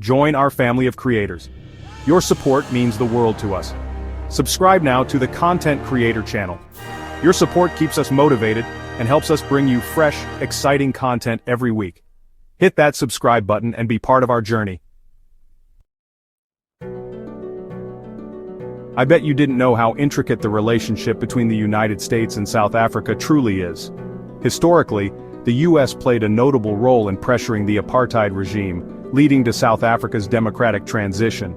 Join our family of creators. Your support means the world to us. Subscribe now to the Content Creator channel. Your support keeps us motivated and helps us bring you fresh, exciting content every week. Hit that subscribe button and be part of our journey. I bet you didn't know how intricate the relationship between the United States and South Africa truly is. Historically, the U.S. played a notable role in pressuring the apartheid regime, leading to South Africa's democratic transition.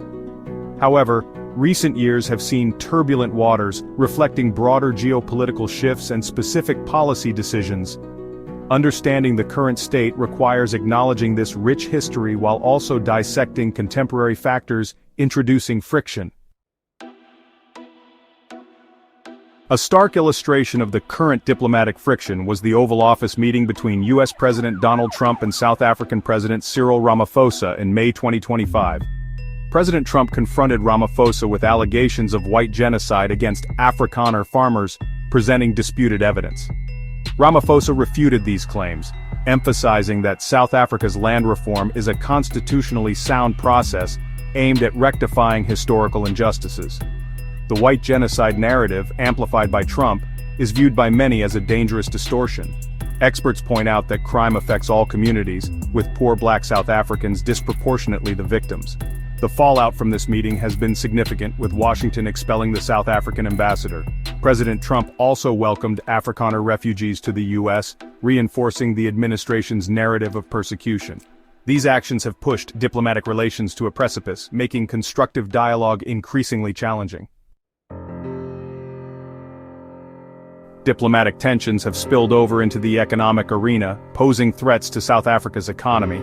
However, recent years have seen turbulent waters, reflecting broader geopolitical shifts and specific policy decisions. Understanding the current state requires acknowledging this rich history while also dissecting contemporary factors introducing friction. A stark illustration of the current diplomatic friction was the Oval Office meeting between U.S. President Donald Trump and South African President Cyril Ramaphosa in May 2025. President Trump confronted Ramaphosa with allegations of white genocide against Afrikaner farmers, presenting disputed evidence. Ramaphosa refuted these claims, emphasizing that South Africa's land reform is a constitutionally sound process aimed at rectifying historical injustices. The white genocide narrative, amplified by Trump, is viewed by many as a dangerous distortion. Experts point out that crime affects all communities, with poor black South Africans disproportionately the victims. The fallout from this meeting has been significant, with Washington expelling the South African ambassador. President Trump also welcomed Afrikaner refugees to the U.S., reinforcing the administration's narrative of persecution. These actions have pushed diplomatic relations to a precipice, making constructive dialogue increasingly challenging. Diplomatic tensions have spilled over into the economic arena, posing threats to South Africa's economy.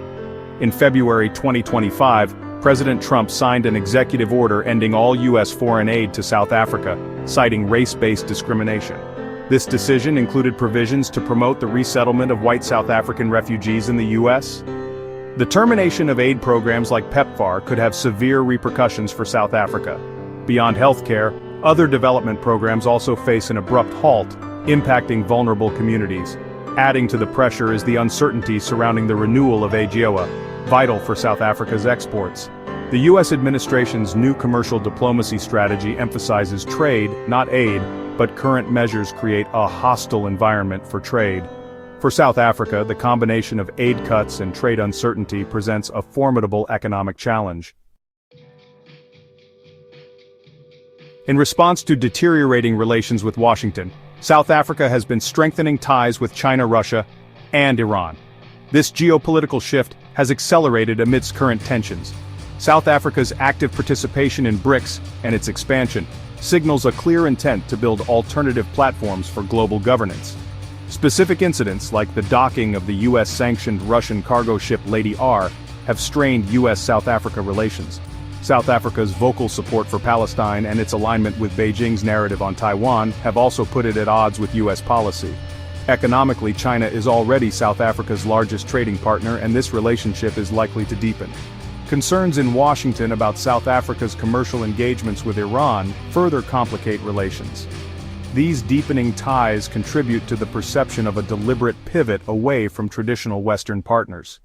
In February 2025, President Trump signed an executive order ending all U.S. foreign aid to South Africa, citing race-based discrimination. This decision included provisions to promote the resettlement of white South African refugees in the U.S. The termination of aid programs like PEPFAR could have severe repercussions for South Africa. Beyond healthcare, other development programs also face an abrupt halt, impacting vulnerable communities. Adding to the pressure is the uncertainty surrounding the renewal of AGOA, vital for South Africa's exports. The U.S. administration's new commercial diplomacy strategy emphasizes trade, not aid, but current measures create a hostile environment for trade. For South Africa, the combination of aid cuts and trade uncertainty presents a formidable economic challenge. In response to deteriorating relations with Washington, South Africa has been strengthening ties with China, Russia, and Iran. This geopolitical shift has accelerated amidst current tensions. South Africa's active participation in BRICS and its expansion signals a clear intent to build alternative platforms for global governance. Specific incidents like the docking of the U.S.-sanctioned Russian cargo ship Lady R have strained U.S. South Africa relations. South Africa's vocal support for Palestine and its alignment with Beijing's narrative on Taiwan have also put it at odds with U.S. policy. Economically, China is already South Africa's largest trading partner, and this relationship is likely to deepen. Concerns in Washington about South Africa's commercial engagements with Iran further complicate relations. These deepening ties contribute to the perception of a deliberate pivot away from traditional Western partners.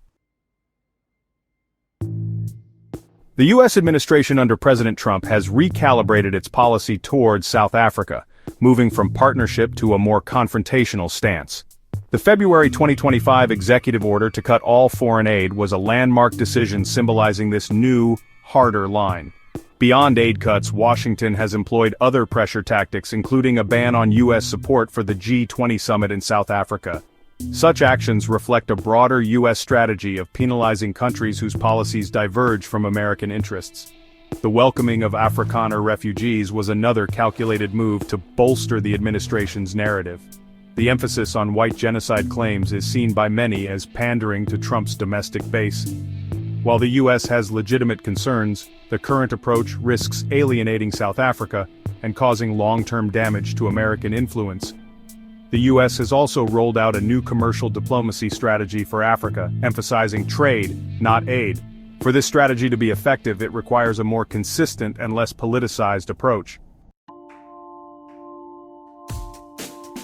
The U.S. administration under President Trump has recalibrated its policy towards South Africa, moving from partnership to a more confrontational stance. The February 2025 executive order to cut all foreign aid was a landmark decision symbolizing this new, harder line. Beyond aid cuts, Washington has employed other pressure tactics, including a ban on U.S. support for the G20 summit in South Africa. Such actions reflect a broader U.S. strategy of penalizing countries whose policies diverge from American interests. The welcoming of Afrikaner refugees was another calculated move to bolster the administration's narrative. The emphasis on white genocide claims is seen by many as pandering to Trump's domestic base. While the U.S. has legitimate concerns, the current approach risks alienating South Africa and causing long-term damage to American influence. The U.S. has also rolled out a new commercial diplomacy strategy for Africa, emphasizing trade, not aid. For this strategy to be effective, it requires a more consistent and less politicized approach.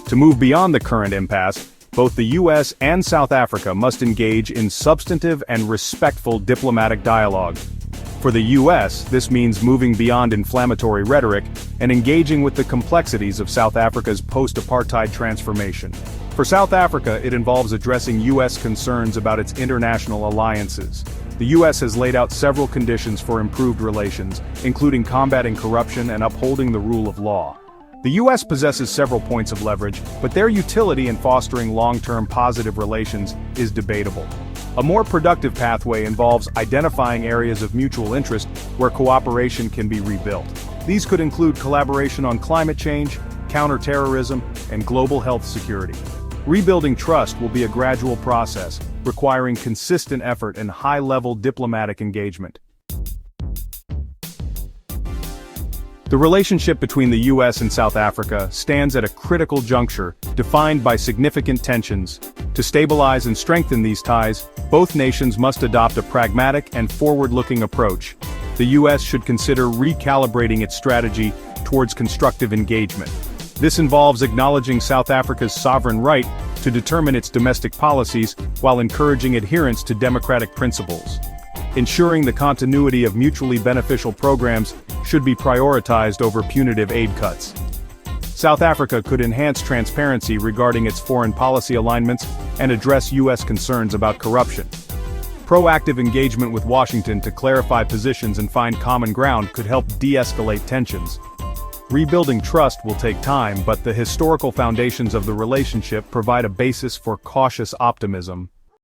To move beyond the current impasse, both the U.S. and South Africa must engage in substantive and respectful diplomatic dialogue. For the U.S., this means moving beyond inflammatory rhetoric and engaging with the complexities of South Africa's post-apartheid transformation. For South Africa, it involves addressing U.S. concerns about its international alliances. The U.S. has laid out several conditions for improved relations, including combating corruption and upholding the rule of law. The U.S. possesses several points of leverage, but their utility in fostering long-term positive relations is debatable. A more productive pathway involves identifying areas of mutual interest where cooperation can be rebuilt. These could include collaboration on climate change, counterterrorism, and global health security. Rebuilding trust will be a gradual process, requiring consistent effort and high-level diplomatic engagement. The relationship between the U.S. and South Africa stands at a critical juncture, defined by significant tensions. To stabilize and strengthen these ties, both nations must adopt a pragmatic and forward-looking approach. The U.S. should consider recalibrating its strategy towards constructive engagement. This involves acknowledging South Africa's sovereign right to determine its domestic policies while encouraging adherence to democratic principles. Ensuring the continuity of mutually beneficial programs should be prioritized over punitive aid cuts. South Africa could enhance transparency regarding its foreign policy alignments and address U.S. concerns about corruption. Proactive engagement with Washington to clarify positions and find common ground could help de-escalate tensions. Rebuilding trust will take time, but the historical foundations of the relationship provide a basis for cautious optimism.